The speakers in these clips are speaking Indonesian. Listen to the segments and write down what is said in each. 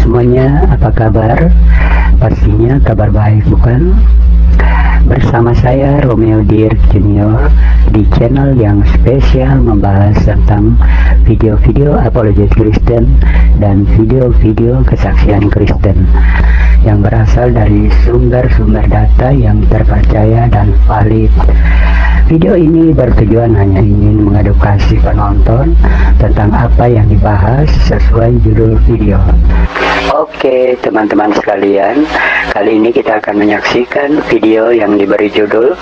semuanya, apa kabar? Pastinya kabar baik, bukan? Bersama saya Romeo Dirk Junior di channel yang spesial membahas tentang video-video apologet Kristen dan video-video kesaksian Kristen yang berasal dari sumber-sumber data yang terpercaya dan valid. Video ini bertujuan hanya ingin mengedukasi penonton tentang apa yang dibahas sesuai judul video. Oke teman-teman sekalian, kali ini kita akan menyaksikan video yang diberi judul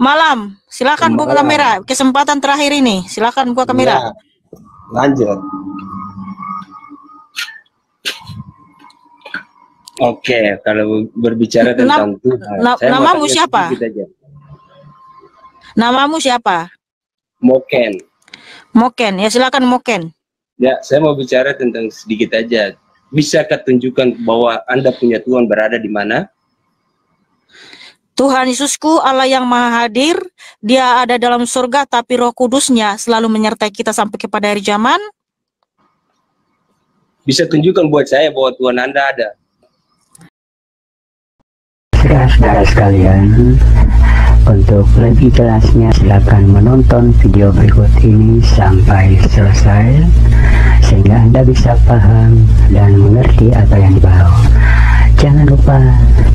Malam. Silakan buka kamera. Kesempatan terakhir ini, silakan buka kamera. Ya, lanjut. Oke, kalau berbicara tentang Tuhan, namamu siapa? Namamu siapa? Moken. Moken, ya silakan Moken. Ya, saya mau bicara tentang sedikit aja. Bisakah tunjukkan bahwa Anda punya Tuhan berada di mana? Tuhan Yesusku, Allah yang Maha Hadir, Dia ada dalam surga, tapi Roh Kudusnya selalu menyertai kita sampai kepada akhir zaman. Bisa tunjukkan buat saya bahwa Tuhan Anda ada. Saudara sekalian, untuk lebih jelasnya silakan menonton video berikut ini sampai selesai sehingga Anda bisa paham dan mengerti apa yang dibahas. Jangan lupa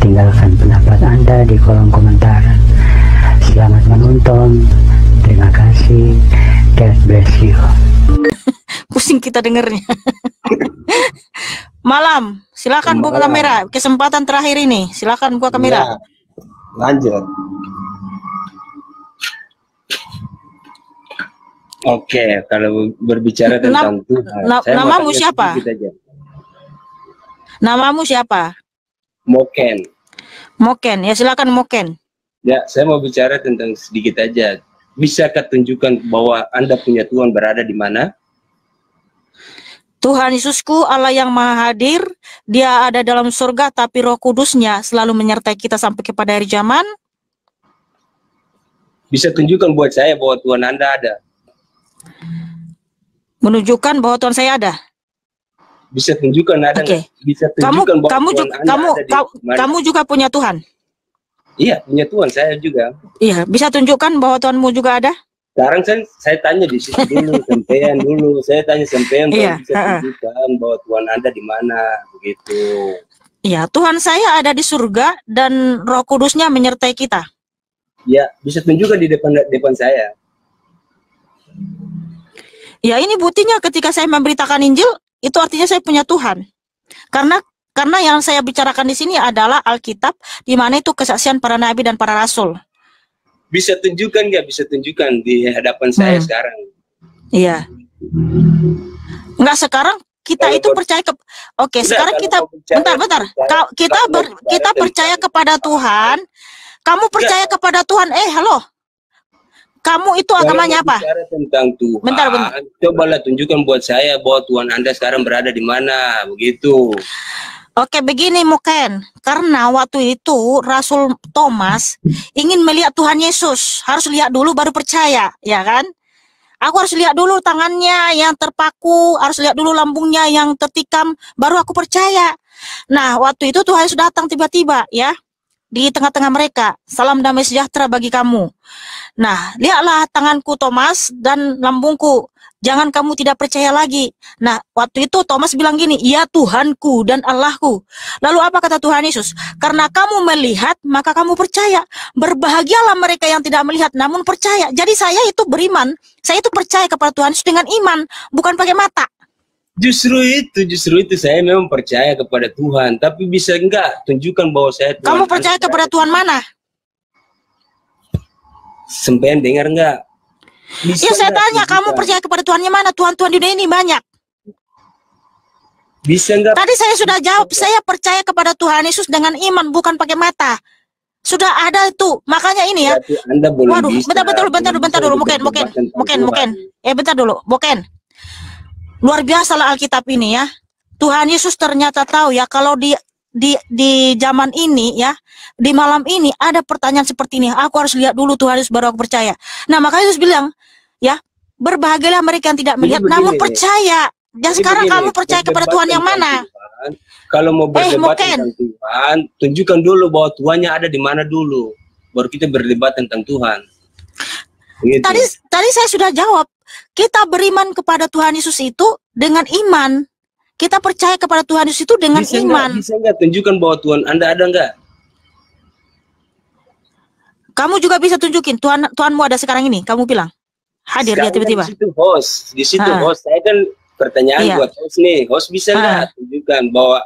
tinggalkan pendapat Anda di kolom komentar. Selamat menonton. Terima kasih. God bless you. Pusing kita dengernya. Malam. Silakan buka kamera. Kesempatan terakhir ini, silakan buka kamera. Ya, lanjut. Oke, kalau berbicara tentang Tuhan, namamu siapa? Namamu siapa? Moken. Moken, ya silakan Moken. Ya, saya mau bicara tentang sedikit aja. Bisakah tunjukkan bahwa Anda punya Tuhan berada di mana? Tuhan Yesusku, Allah yang Maha Hadir, Dia ada dalam surga, tapi Roh Kudusnya selalu menyertai kita sampai kepada akhir zaman. Bisa tunjukkan buat saya bahwa Tuhan Anda ada. Menunjukkan bahwa Tuhan saya ada. Bisa tunjukkan ada. Oke. Bisa tunjukkan bahwa Tuhan Anda ada di mana. Kamu juga punya Tuhan. Iya, punya Tuhan saya juga. Iya, bisa tunjukkan bahwa Tuhanmu juga ada. Sekarang saya tanya di situ dulu, sampean dulu. Saya tanya sampean, iya, bisa tunjukkan bahwa Tuhan Anda di mana, begitu. Iya, Tuhan saya ada di surga dan Roh Kudusnya menyertai kita. Ya, bisa tunjukkan di depan saya. Ya, ini buktinya ketika saya memberitakan Injil, itu artinya saya punya Tuhan. Karena yang saya bicarakan di sini adalah Alkitab, di mana itu kesaksian para nabi dan para rasul. Bisa tunjukkan nggak? Bisa tunjukkan di hadapan saya sekarang. Iya. Enggak, sekarang kita kalau itu percaya ke. Oke, sekarang kita bentar. Kita percaya kepada Tuhan. Kamu percaya kepada Tuhan? Halo. Kamu itu agamanya apa? Tentang Tuhan. Bentar. Cobalah tunjukkan buat saya bahwa Tuhan Anda sekarang berada di mana, begitu. Oke, begini Moken. Karena waktu itu Rasul Thomas ingin melihat Tuhan Yesus. Harus lihat dulu baru percaya, ya kan? Aku harus lihat dulu tangannya yang terpaku, harus lihat dulu lambungnya yang tertikam, baru aku percaya. Nah, waktu itu Tuhan Yesus datang tiba-tiba, ya, di tengah-tengah mereka. Salam damai sejahtera bagi kamu. Nah, lihatlah tanganku Thomas dan lambungku. Jangan kamu tidak percaya lagi. Nah, waktu itu Thomas bilang gini, ya Tuhanku dan Allahku. Lalu apa kata Tuhan Yesus? Karena kamu melihat, maka kamu percaya. Berbahagialah mereka yang tidak melihat, namun percaya. Jadi saya itu beriman. Saya itu percaya kepada Tuhan Yesus dengan iman, bukan pakai mata. Justru itu saya memang percaya kepada Tuhan. Tapi bisa enggak tunjukkan bahwa saya Tuhan. Kamu percaya kepada Tuhan mana? Sampean dengar enggak? Ya saya tanya, kamu percaya kepada Tuhan yang mana? Tuhan-Tuhan di dunia ini banyak. Bisa enggak? Tadi saya sudah jawab, saya percaya kepada Tuhan Yesus dengan iman, bukan pakai mata. Sudah ada itu, makanya ini ya. Anda boleh. Waduh, bentar dulu, Moken. Bentar dulu, Moken. Luar biasa lah Alkitab ini ya. Tuhan Yesus ternyata tahu ya, kalau di zaman ini ya, di malam ini ada pertanyaan seperti ini. Aku harus lihat dulu Tuhan Yesus baru aku percaya. Nah, makanya Yesus bilang, ya, berbahagialah mereka yang tidak melihat namun percaya. Dan sekarang kamu percaya kepada Tuhan yang mana? Kalau mau berdebat Moken. tentang Tuhan, tunjukkan dulu bahwa Tuhannya ada di mana dulu. Baru kita berdebat tentang Tuhan. Begitu. Tadi saya sudah jawab. Kita beriman kepada Tuhan Yesus itu dengan iman. Kita percaya kepada Tuhan Yesus itu dengan iman. Bisa nggak tunjukkan bahwa Tuhan Anda ada nggak? Kamu juga bisa tunjukin Tuhanmu ada sekarang ini. Kamu bilang hadir dia tiba-tiba. Di situ host. Saya kan pertanyaan buat host nih. Host bisa nggak tunjukkan bahwa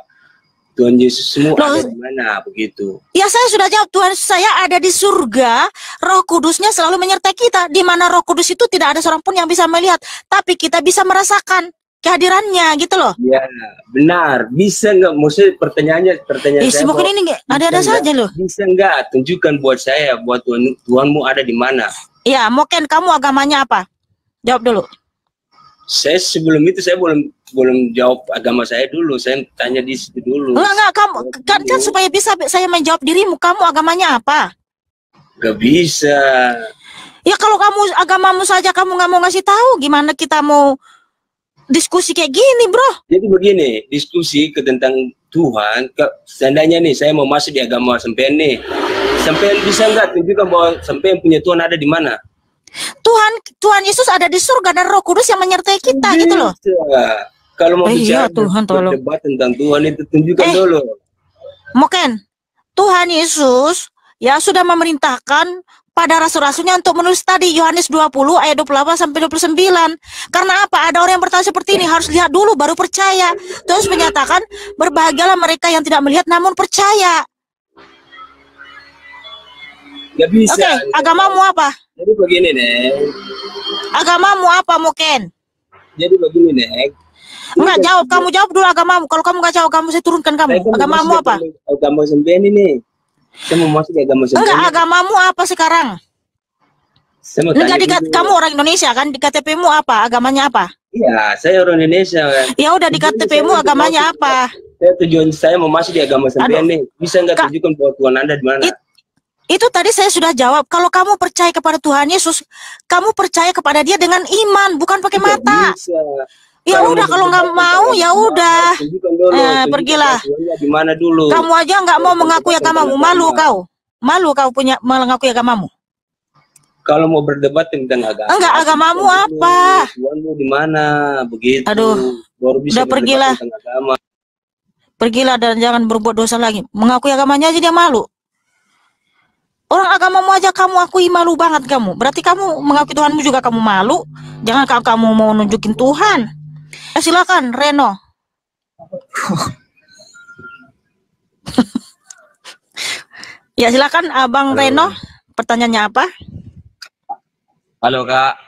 Tuhan Yesusmu ada di mana begitu? Ya saya sudah jawab, Tuhan saya ada di surga. Roh Kudusnya selalu menyertai kita. Di mana Roh Kudus itu tidak ada seorang pun yang bisa melihat, tapi kita bisa merasakan kehadirannya gitu loh. Ya benar. Bisa nggak? Maksudnya pertanyaan saya. Mungkin ini ada saja loh. Bisa nggak tunjukkan buat saya buat Tuhanmu ada di mana? Ya, mungkin kamu agamanya apa? Jawab dulu. Saya sebelum itu saya belum jawab agama saya dulu. Saya tanya di situ dulu. Enggak, kamu kan supaya bisa saya menjawab dirimu. Kamu agamanya apa? Gak bisa. Ya kalau kamu agamamu saja kamu nggak mau ngasih tahu, gimana kita mau diskusi kayak gini, bro? Jadi begini, diskusi tentang Tuhan. Seandainya nih saya mau masuk di agama sampean nih, sampean bisa nggak tunjukkan bahwa sampean punya Tuhan ada di mana? Tuhan Yesus ada di surga dan Roh Kudus yang menyertai kita gitu loh. Kalau mau bicara berdebat tentang Tuhan itu tunjukkan dulu. Mungkin Tuhan Yesus ya sudah memerintahkan pada rasul-rasulnya untuk menulis tadi Yohanes 20 ayat 28 sampai 29. Karena apa? Ada orang yang bertanya seperti ini, harus lihat dulu baru percaya. Terus menyatakan berbahagialah mereka yang tidak melihat namun percaya. Gak bisa. Oke, agamamu apa? Jadi begini, Nek. Agamamu apa, Moken? Jadi begini, Nek. Enggak, jawab. Kamu jawab dulu agamamu. Kalau kamu nggak jawab, kamu saya turunkan kamu. Agamamu apa? Agama sampean ini. Saya mau masuk agama sampean. Enggak, agamamu apa sekarang? Enggak, kamu orang Indonesia kan? Di KTP-mu apa? Agamanya apa? Iya, saya orang Indonesia kan. Ya udah, di KTP-mu agamanya apa? Tujuan saya mau masuk di agama sampean nih. Bisa nggak tunjukkan bahwa Tuhan Anda di mana? Itu tadi saya sudah jawab. Kalau kamu percaya kepada Tuhan Yesus, kamu percaya kepada Dia dengan iman, bukan pakai mata. Ya udah, kalau nggak mau ya udah. Pergilah. Gimana dulu? Kamu aja nggak mau mengakui agamamu, malu kau. Malu kau punya mengakui agamamu. Kalau mau berdebat tentang agama. Enggak, agamamu apa? Tuhanmu di mana? Begitu. Aduh. Baru bisa udah pergilah. Pergilah dan jangan berbuat dosa lagi. Mengakui agamanya aja dia malu. Orang agamamu aja kamu akui, malu banget kamu. Berarti kamu mengakui Tuhanmu juga kamu malu. Jangan kamu mau nunjukin Tuhan. Silakan Reno. Ya silakan Abang Reno. Pertanyaannya apa? Halo Kak.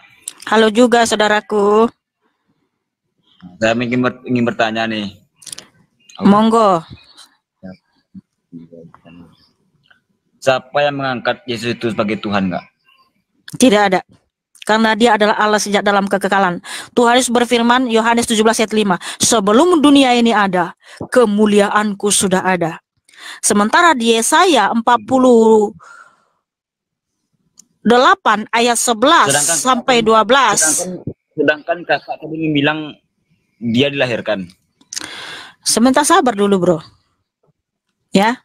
Halo juga saudaraku. Saya ingin bertanya nih. Monggo. Siapa yang mengangkat Yesus itu sebagai Tuhan nggak? Tidak ada. Karena Dia adalah Allah sejak dalam kekekalan. Tuhan Yesus berfirman, Yohanes 17 ayat 5, sebelum dunia ini ada, kemuliaanku sudah ada. Sementara di Yesaya 48 ayat 11 sampai 12. Sedangkan kakak tadi bilang dia dilahirkan. Sebentar sabar dulu, bro. Ya.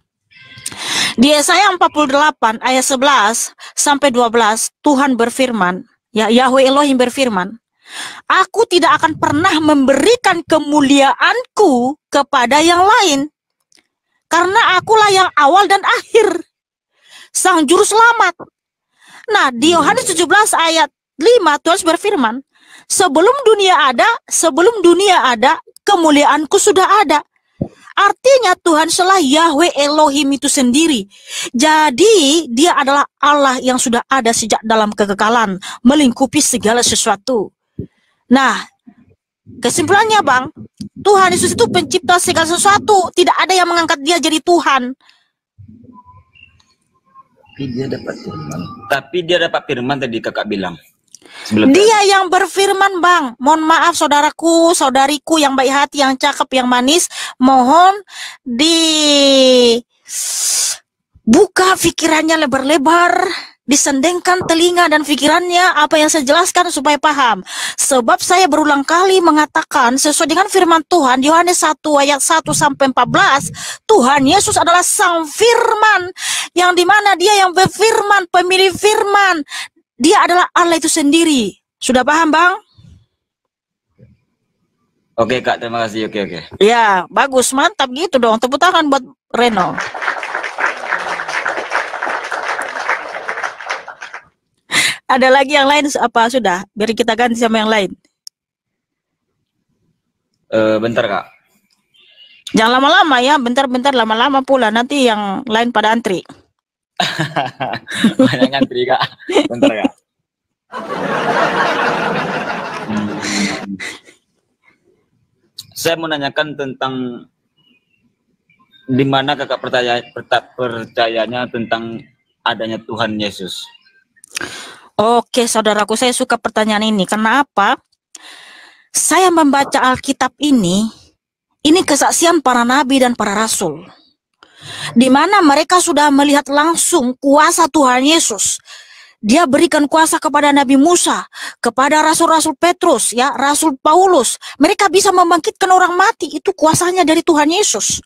Di Yesaya 48 ayat 11 sampai 12 Tuhan berfirman, ya Yahweh Elohim berfirman, aku tidak akan pernah memberikan kemuliaanku kepada yang lain, karena akulah yang awal dan akhir, sang juru selamat. Nah, di Yohanes 17 ayat 5 Tuhan berfirman, sebelum dunia ada, kemuliaanku sudah ada. Artinya Tuhan adalah Yahweh Elohim itu sendiri. Jadi Dia adalah Allah yang sudah ada sejak dalam kekekalan, melingkupi segala sesuatu. Nah, kesimpulannya Bang, Tuhan Yesus itu pencipta segala sesuatu. Tidak ada yang mengangkat Dia jadi Tuhan. Tapi dia dapat firman tadi kakak bilang. Dia yang berfirman Bang. Mohon maaf saudaraku, saudariku yang baik hati, yang cakep, yang manis, mohon dibuka pikirannya lebar-lebar, disendengkan telinga dan pikirannya apa yang saya jelaskan supaya paham. Sebab saya berulang kali mengatakan sesuai dengan firman Tuhan Yohanes 1 ayat 1 sampai 14, Tuhan Yesus adalah sang firman, yang dimana dia yang berfirman, pemilik firman. Dia adalah Allah itu sendiri. Sudah paham, Bang? Oke, Kak, terima kasih. Oke. Ya, bagus, mantap gitu dong. Tepuk tangan buat Reno. Ada lagi yang lain apa sudah? Biar kita ganti sama yang lain. Bentar, Kak. Jangan lama-lama ya, bentar-bentar lama-lama pula. Nanti yang lain pada antri. Banyak ngantri, Kak. Bentar, Kak. Saya mau nanyakan tentang di mana Kakak percayanya tentang adanya Tuhan Yesus. Oke, saudaraku, saya suka pertanyaan ini. Kenapa? Saya membaca Alkitab ini kesaksian para nabi dan para rasul, di mana mereka sudah melihat langsung kuasa Tuhan Yesus. Dia berikan kuasa kepada Nabi Musa, kepada rasul-rasul Petrus, ya, Rasul Paulus. Mereka bisa membangkitkan orang mati, itu kuasanya dari Tuhan Yesus.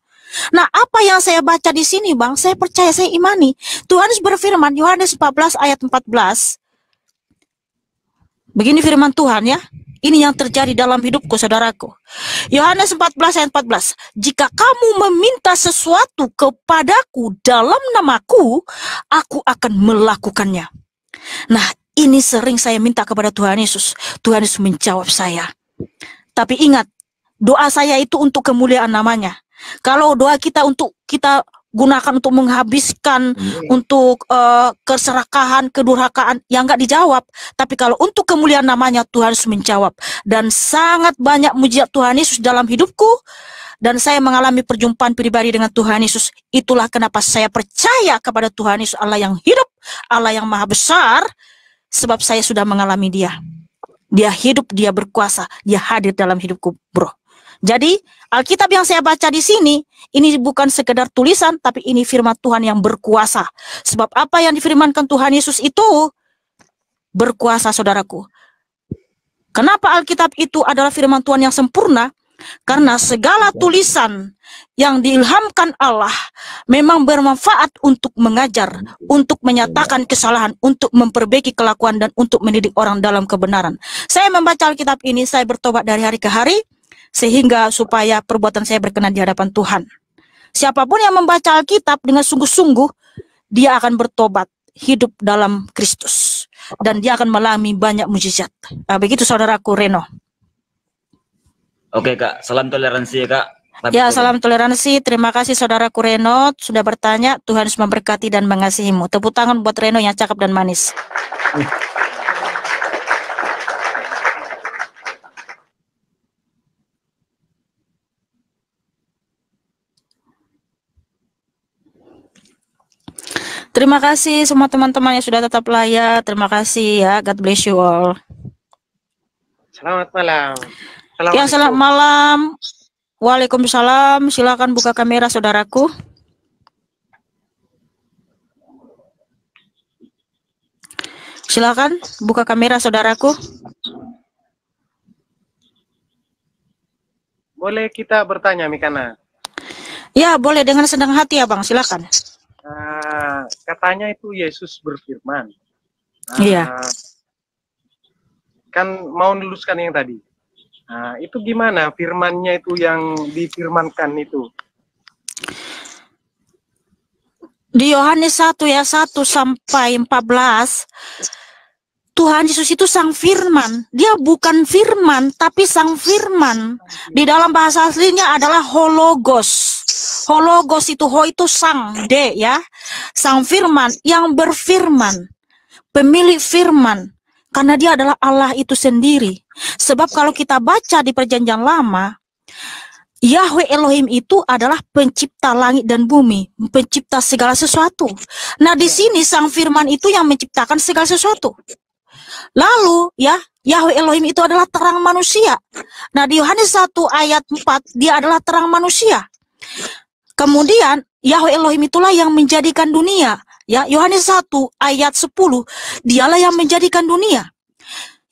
Nah, apa yang saya baca di sini, Bang? Saya percaya, saya imani. Tuhan berfirman, Yohanes 14 ayat 14. Begini firman Tuhan, ya. Ini yang terjadi dalam hidupku, saudaraku. Yohanes 14 ayat 14. Jika kamu meminta sesuatu kepadaku dalam namaku, aku akan melakukannya. Nah, ini sering saya minta kepada Tuhan Yesus. Tuhan Yesus menjawab saya. Tapi ingat, doa saya itu untuk kemuliaan namanya. Kalau doa kita untuk kita gunakan untuk menghabiskan, untuk keserakahan, kedurhakaan, yang enggak dijawab. Tapi kalau untuk kemuliaan namanya, Tuhan Yesus menjawab. Dan sangat banyak mujizat Tuhan Yesus dalam hidupku. Dan saya mengalami perjumpaan pribadi dengan Tuhan Yesus. Itulah kenapa saya percaya kepada Tuhan Yesus, Allah yang hidup, Allah yang maha besar. Sebab saya sudah mengalami dia. Dia hidup, dia berkuasa, dia hadir dalam hidupku, bro. Jadi Alkitab yang saya baca di sini, ini bukan sekedar tulisan, tapi ini firman Tuhan yang berkuasa. Sebab apa yang difirmankan Tuhan Yesus itu berkuasa, saudaraku. Kenapa Alkitab itu adalah firman Tuhan yang sempurna? Karena segala tulisan yang diilhamkan Allah memang bermanfaat untuk mengajar, untuk menyatakan kesalahan, untuk memperbaiki kelakuan, dan untuk mendidik orang dalam kebenaran. Saya membaca Alkitab ini, saya bertobat dari hari ke hari, sehingga supaya perbuatan saya berkenan di hadapan Tuhan. Siapapun yang membaca Alkitab dengan sungguh-sungguh, dia akan bertobat, hidup dalam Kristus, dan dia akan mengalami banyak mujizat. Nah, begitu saudaraku Reno. Oke, Kak, salam toleransi ya, Kak. Ya, salam toleransi. Terima kasih saudaraku Reno sudah bertanya. Tuhan Yesus memberkati dan mengasihimu. Tepuk tangan buat Reno yang cakep dan manis. Terima kasih semua teman-teman yang sudah tetap layar. Terima kasih ya. God bless you all. Selamat malam. Ya, selamat malam. Waalaikumsalam. Silakan buka kamera saudaraku. Silakan buka kamera saudaraku. Boleh kita bertanya, Mikana? Ya, boleh dengan senang hati ya, Bang. Silakan. Katanya itu Yesus berfirman. Iya. Kan mau meluluskan yang tadi. Itu gimana firmannya itu yang difirmankan itu? Di Yohanes 1 ya 1 sampai 14, Tuhan Yesus itu sang firman. Dia bukan firman, tapi sang firman. Di dalam bahasa aslinya adalah hologos. Hologos itu, ho itu sang, de ya. Sang firman yang berfirman. Pemilik firman. Karena dia adalah Allah itu sendiri. Sebab kalau kita baca di perjanjian lama, Yahweh Elohim itu adalah pencipta langit dan bumi, pencipta segala sesuatu. Nah, di sini sang firman itu yang menciptakan segala sesuatu. Lalu ya, Yahweh Elohim itu adalah terang manusia. Nah, di Yohanes 1 ayat 4, dia adalah terang manusia. Kemudian Yahweh Elohim itulah yang menjadikan dunia, Ya, Yohanes 1 ayat 10, dialah yang menjadikan dunia.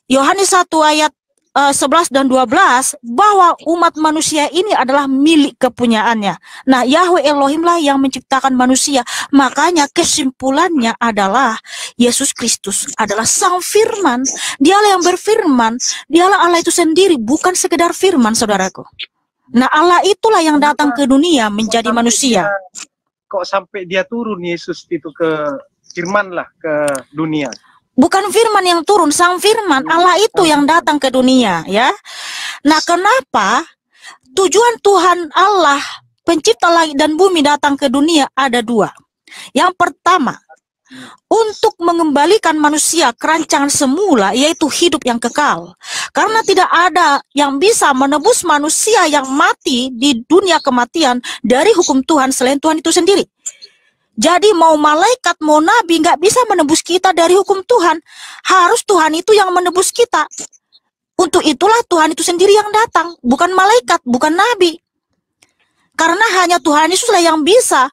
Yohanes 1 ayat 11 dan 12, bahwa umat manusia ini adalah milik kepunyaannya. Nah, Yahweh Elohim lah yang menciptakan manusia. Makanya kesimpulannya adalah Yesus Kristus adalah Sang Firman. Dialah yang berfirman, dialah Allah itu sendiri, bukan sekedar firman, saudaraku. Nah, Allah itulah yang datang ke dunia menjadi manusia. Kok sampai dia turun Yesus itu ke firman lah ke dunia? Bukan firman yang turun, Sang Firman, Allah itu yang datang ke dunia, ya. Nah, kenapa tujuan Tuhan Allah, pencipta langit dan bumi, datang ke dunia ada dua. Yang pertama, untuk mengembalikan manusia ke rancangan semula, yaitu hidup yang kekal. Karena tidak ada yang bisa menebus manusia yang mati di dunia kematian dari hukum Tuhan selain Tuhan itu sendiri. Jadi mau malaikat, mau nabi nggak bisa menebus kita dari hukum Tuhan. Harus Tuhan itu yang menebus kita. Untuk itulah Tuhan itu sendiri yang datang, bukan malaikat, bukan nabi. Karena hanya Tuhan Yesuslah yang bisa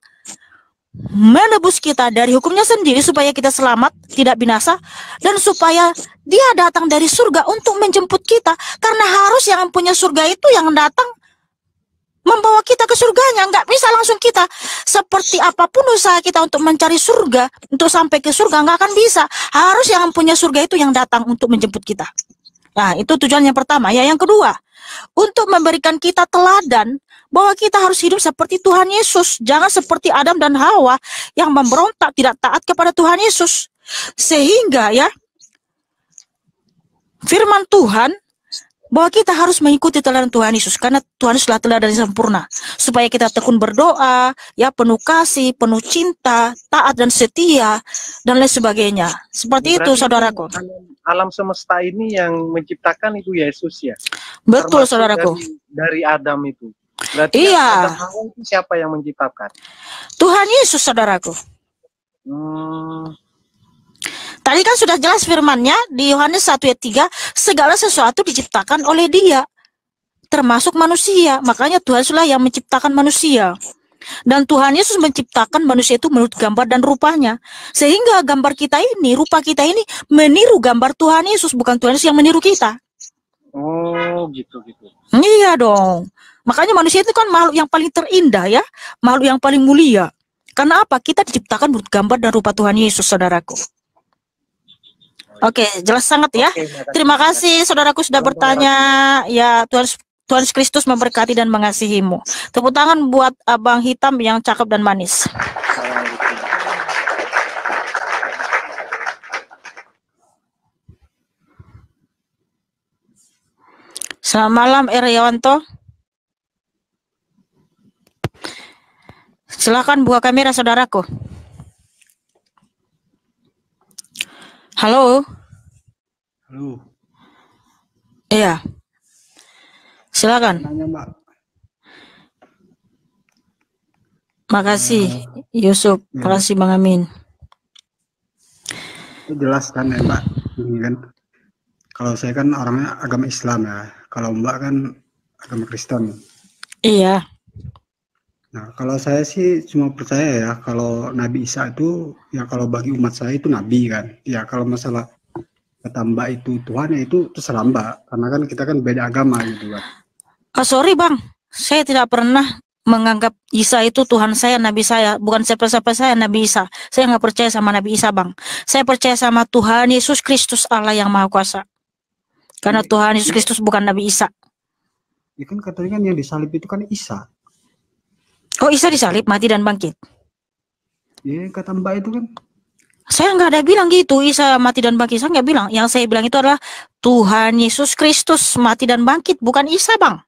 menebus kita dari hukumnya sendiri supaya kita selamat, tidak binasa, dan supaya dia datang dari surga untuk menjemput kita. Karena harus yang punya surga itu yang datang membawa kita ke surganya, nggak bisa langsung kita. Seperti apapun usaha kita untuk mencari surga, untuk sampai ke surga, nggak akan bisa. Harus yang punya surga itu yang datang untuk menjemput kita. Nah, itu tujuan yang pertama. Ya, yang kedua, untuk memberikan kita teladan bahwa kita harus hidup seperti Tuhan Yesus. Jangan seperti Adam dan Hawa yang memberontak, tidak taat kepada Tuhan Yesus. Sehingga ya, firman Tuhan bahwa kita harus mengikuti teladan Tuhan Yesus, karena Tuhan Yesuslah teladan yang sempurna, supaya kita tekun berdoa, ya, penuh kasih, penuh cinta, taat dan setia, dan lain sebagainya. Seperti berarti itu, saudaraku. Alam semesta ini yang menciptakan itu Yesus, ya? Betul, saudaraku. Dari Adam itu. Berarti iya. Adam itu siapa yang menciptakan? Tuhan Yesus, saudaraku. Tadi kan sudah jelas firman-Nya di Yohanes 1 ayat 3, segala sesuatu diciptakan oleh Dia, termasuk manusia. Makanya Tuhan Yesuslah yang menciptakan manusia. Dan Tuhan Yesus menciptakan manusia itu menurut gambar dan rupanya. Sehingga gambar kita ini, rupa kita ini meniru gambar Tuhan Yesus, bukan Tuhan Yesus yang meniru kita. Oh, gitu. Iya dong. Makanya manusia itu kan makhluk yang paling terindah, ya, makhluk yang paling mulia. Karena apa? Kita diciptakan menurut gambar dan rupa Tuhan Yesus, saudaraku. Oke, jelas sangat ya. Terima kasih saudaraku sudah bertanya. Ya, Tuhan Yesus Kristus memberkati dan mengasihimu. Tepuk tangan buat Abang Hitam yang cakep dan manis. Selamat malam, Eriawanto. Silakan buka kamera, saudaraku. Halo. Halo. Iya. Silakan. Nanya, Mbak. Makasih, Yusuf. Ya. Makasih, Bang Amin. Jelas kan ya, Mbak. Ini kan, kalau saya kan orangnya agama Islam ya. Kalau Mbak kan agama Kristen. Iya. Nah, kalau saya sih cuma percaya ya, kalau Nabi Isa itu, ya kalau bagi umat saya itu Nabi kan. Ya kalau masalah kata Mbak itu Tuhan, ya itu terserah Mbak. Karena kan kita kan beda agama gitu kan. Oh, sorry Bang, saya tidak pernah menganggap Isa itu Tuhan saya, Nabi saya. Bukan siapa-siapa saya, Nabi Isa. Saya nggak percaya sama Nabi Isa, Bang. Saya percaya sama Tuhan Yesus Kristus, Allah yang Maha Kuasa. Karena Tuhan Yesus Kristus bukan Nabi Isa. Ya kan katanya kan yang disalib itu kan Isa. Oh, Isa disalib, mati dan bangkit. Ya kata Mbak itu kan. Saya nggak ada bilang gitu, Isa mati dan bangkit. Saya nggak bilang. Yang saya bilang itu adalah Tuhan Yesus Kristus mati dan bangkit, bukan Isa, Bang.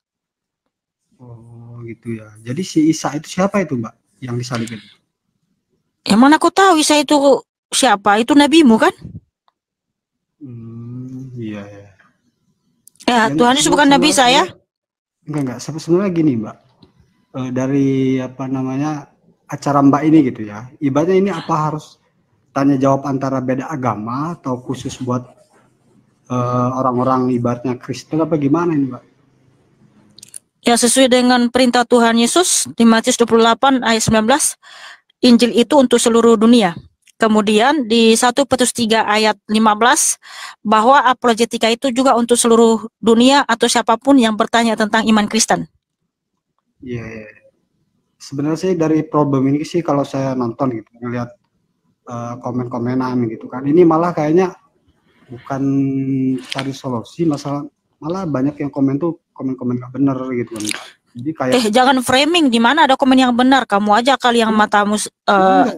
Oh gitu ya. Jadi si Isa itu siapa itu Mbak yang disalib itu? Yang mana kau tahu Isa itu siapa? Itu nabimu kan? Iya ya. Ya, Tuhan Yesus bukan Nabi saya. Enggak. Sebenarnya gini Mbak. Dari apa namanya acara Mbak ini gitu ya. Ibaratnya ini apa harus tanya jawab antara beda agama atau khusus buat orang-orang ibaratnya Kristen apa gimana ini Mbak? Ya, sesuai dengan perintah Tuhan Yesus di Matius 28 ayat 19, Injil itu untuk seluruh dunia. Kemudian di 1 Petrus 3 ayat 15 bahwa apologetika itu juga untuk seluruh dunia atau siapapun yang bertanya tentang iman Kristen. Iya. Sebenarnya sih dari problem ini sih kalau saya nonton gitu, ngelihat komen-komenan gitu kan, ini malah kayaknya bukan cari solusi masalah, malah banyak yang komen tuh komen-komen gak bener gitu kan. Jadi kayak jangan framing, di mana ada komen yang benar, kamu aja kali yang matamu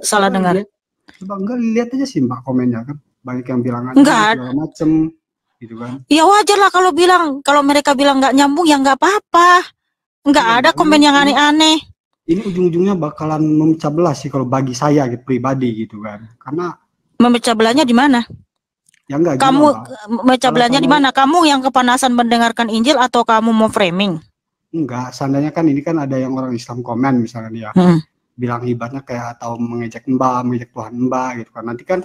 salah dengar. Coba enggak lihat aja sih Mbak komennya kan, banyak yang bilang segala macem gitu kan. Ya wajar lah kalau mereka bilang nggak nyambung ya nggak apa-apa, nggak ada komen yang aneh-aneh. Ini ujung-ujungnya bakalan memecah belah sih kalau bagi saya gitu pribadi gitu kan, karena memecah belahnya di mana? Ya enggak. Kamu memecah belahnya di mana? Kamu yang kepanasan mendengarkan Injil atau kamu mau framing? Enggak, seandainya kan ini kan ada yang orang Islam komen misalnya dia bilang ibaratnya kayak atau mengejek Mbak, mengejek Tuhan Mbak gitu kan. Nanti kan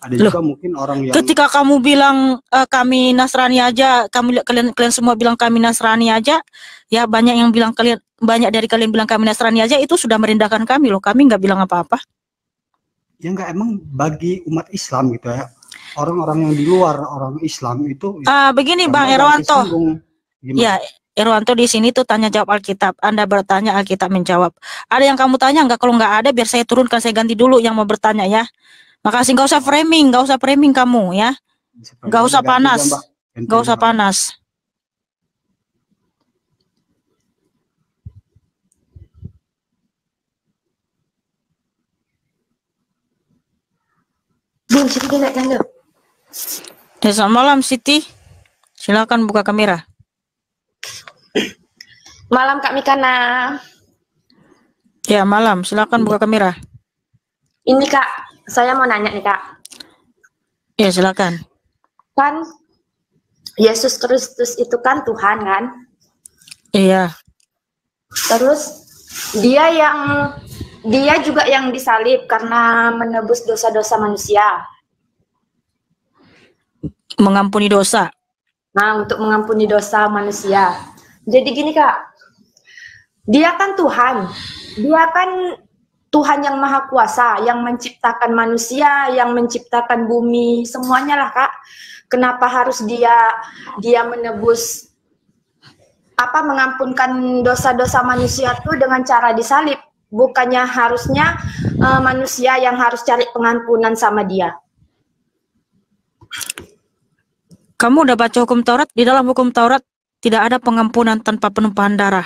ada juga mungkin orang yang ketika kamu bilang kami Nasrani aja, kalian semua bilang kami Nasrani aja, ya banyak yang bilang banyak dari kalian bilang kami Nasrani aja, itu sudah merendahkan kami loh. Kami nggak bilang apa-apa. Ya enggak, emang bagi umat Islam gitu ya, orang-orang yang di luar orang Islam itu begini Bang Erwanto. Ya, Erwanto di sini tuh tanya jawab Alkitab. Anda bertanya, Alkitab menjawab. Ada yang kamu tanya nggak? Kalau nggak ada, biar saya turunkan, saya ganti dulu yang mau bertanya ya. Makasih, nggak usah framing kamu ya. Nggak usah panas, nggak usah panas. Selamat malam Siti, silakan buka kamera. Malam Kak Mikana. Ya malam, silakan buka kamera. Ini Kak, saya mau nanya nih Kak. Ya silakan. Kan Yesus Kristus itu kan Tuhan kan? Iya. Terus dia juga yang disalib karena menebus dosa-dosa manusia. Mengampuni dosa. Nah, untuk mengampuni dosa manusia. Jadi gini Kak, dia kan Tuhan. Dia kan Tuhan yang Maha Kuasa, yang menciptakan manusia, yang menciptakan bumi, semuanya lah Kak. Kenapa harus dia menebus, mengampunkan dosa-dosa manusia itu dengan cara disalib? Bukannya harusnya manusia yang harus cari pengampunan sama dia? Kamu udah baca hukum Taurat? Di dalam hukum Taurat tidak ada pengampunan tanpa penumpahan darah.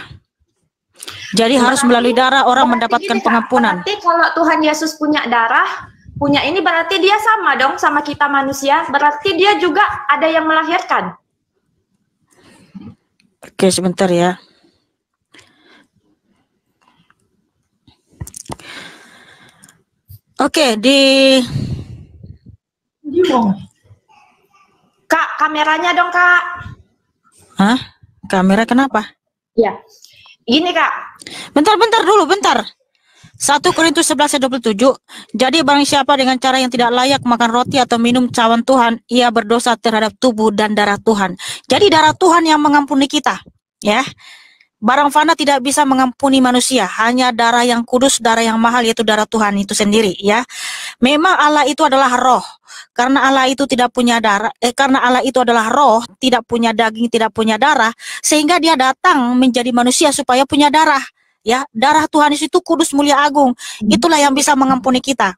Jadi harus melalui darah orang mendapatkan pengampunan. Berarti kalau Tuhan Yesus punya darah, punya ini, berarti dia sama dong sama kita manusia. Berarti dia juga ada yang melahirkan. Oke, sebentar ya. Oke, Kak, kameranya dong Kak. Hah? Kamera kenapa? Ya. Gini Kak. Bentar dulu, bentar. 1 Korintus 11 ayat 27. Jadi barang siapa dengan cara yang tidak layak makan roti atau minum cawan Tuhan, ia berdosa terhadap tubuh dan darah Tuhan. Jadi darah Tuhan yang mengampuni kita, ya. Barang fana tidak bisa mengampuni manusia, hanya darah yang kudus, darah yang mahal, yaitu darah Tuhan itu sendiri, ya. Memang Allah itu adalah roh. Karena Allah itu tidak punya darah, karena Allah itu adalah roh, tidak punya daging, tidak punya darah, sehingga dia datang menjadi manusia supaya punya darah. Ya, darah Tuhan itu kudus, mulia, agung. Itulah yang bisa mengampuni kita.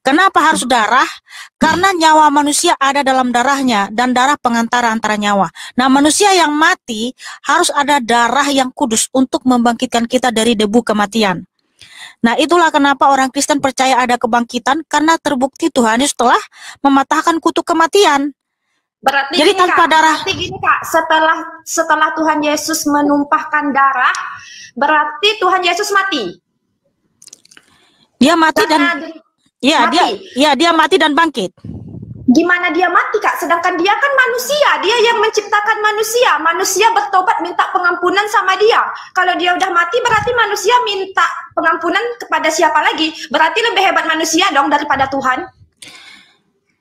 Kenapa harus darah? Karena nyawa manusia ada dalam darahnya, dan darah pengantara antara nyawa. Nah, manusia yang mati harus ada darah yang kudus untuk membangkitkan kita dari debu kematian. Nah, itulah kenapa orang Kristen percaya ada kebangkitan, karena terbukti Tuhan Yesus telah mematahkan kutuk kematian. Berarti jadi gini, tanpa Kak, darah. Berarti gini Kak, setelah Tuhan Yesus menumpahkan darah, berarti Tuhan Yesus mati. Dia mati dia mati dan bangkit. Gimana dia mati Kak? Sedangkan dia kan manusia, dia yang menciptakan manusia. Manusia bertobat minta pengampunan sama dia. Kalau dia udah mati berarti manusia minta pengampunan kepada siapa lagi? Berarti lebih hebat manusia dong daripada Tuhan.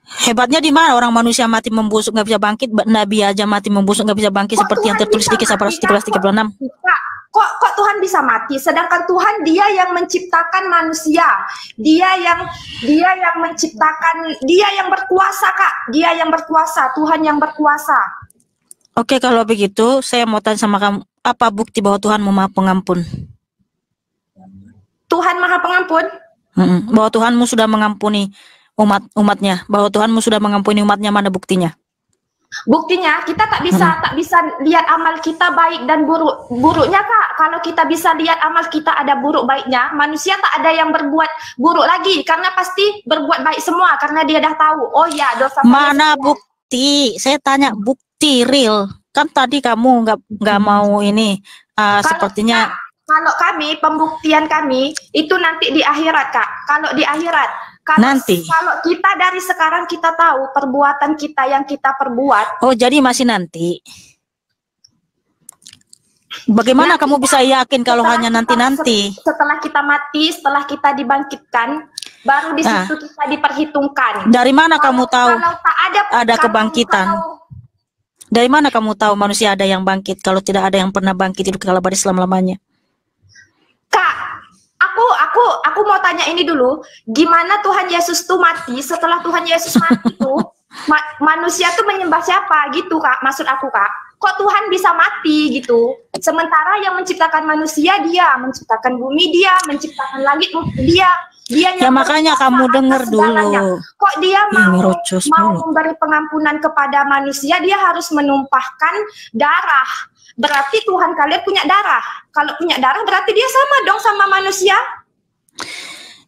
Hebatnya di mana? Orang manusia mati membusuk nggak bisa bangkit, Nabi aja mati membusuk nggak bisa bangkit, seperti yang tertulis di Kisah Para Rasul 13:36. Kok Tuhan bisa mati? Sedangkan Tuhan dia yang menciptakan manusia, dia yang menciptakan, dia yang berkuasa Kak, dia yang berkuasa, Tuhan yang berkuasa. Oke, kalau begitu saya mau tanya sama kamu, apa bukti bahwa Tuhan Maha Pengampun? Tuhan Maha Pengampun? Bahwa Tuhanmu sudah mengampuni umatnya, bahwa Tuhanmu sudah mengampuni umatnya, mana buktinya? Buktinya kita tak bisa lihat amal kita baik dan buruknya Kak. Kalau kita bisa lihat amal kita ada buruk baiknya, manusia tak ada yang berbuat buruk lagi karena pasti berbuat baik semua karena dia dah tahu. Oh ya, dosa. Mana bukti? Saya tanya bukti real. Kan tadi kamu nggak mau ini sepertinya. Kalau kami pembuktian kami itu nanti di akhirat Kak. Kalau di akhirat. Kalau kita dari sekarang kita tahu perbuatan kita yang kita perbuat. Oh, jadi masih nanti. Bagaimana kamu bisa yakin kalau hanya nanti-nanti? Setelah kita mati, setelah kita dibangkitkan, baru di situ kita diperhitungkan. Dari mana kamu tahu kalau tak ada kebangkitan? Dari mana kamu tahu manusia ada yang bangkit kalau tidak ada yang pernah bangkit hidup kekal abadi selama-lamanya? Kak, aku mau tanya ini dulu, gimana Tuhan Yesus tuh mati? Setelah Tuhan Yesus mati tuh manusia tuh menyembah siapa gitu Kak? Maksud aku Kak, kok Tuhan bisa mati gitu? Sementara yang menciptakan manusia dia, menciptakan bumi dia, menciptakan langit dia ya makanya kamu dengar dulu. Kok dia mau memberi pengampunan kepada manusia, dia harus menumpahkan darah. Berarti Tuhan kalian punya darah. Kalau punya darah berarti dia sama dong sama manusia.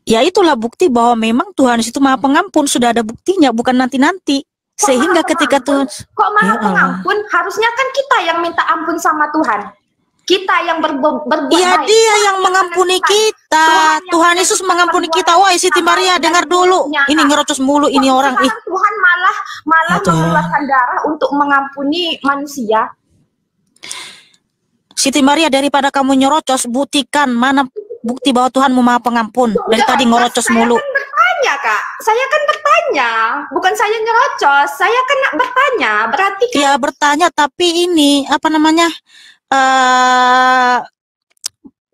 Ya itulah bukti bahwa memang Tuhan itu Maha Pengampun, sudah ada buktinya, bukan nanti-nanti. Sehingga ketika Tuhan kok Maha Pengampun, harusnya kan kita yang minta ampun sama Tuhan. Kita yang berbuat ya baik. Dia yang mengampuni kita. Tuhan Yesus mengampuni kita. Wah, Siti Maria dengar dulu. Ini ngerocos mulu ini orang. Tuhan malah mengeluarkan darah untuk mengampuni manusia. Siti Maria, daripada kamu nyerocos, buktikan mana bukti bahwa Tuhanmu Maha Pengampun. Dari tadi ngerocos mulu. Saya kan bertanya Kak, saya kan bertanya, bukan saya nyerocos, saya kan bertanya. Berarti kan ya bertanya, tapi ini apa namanya?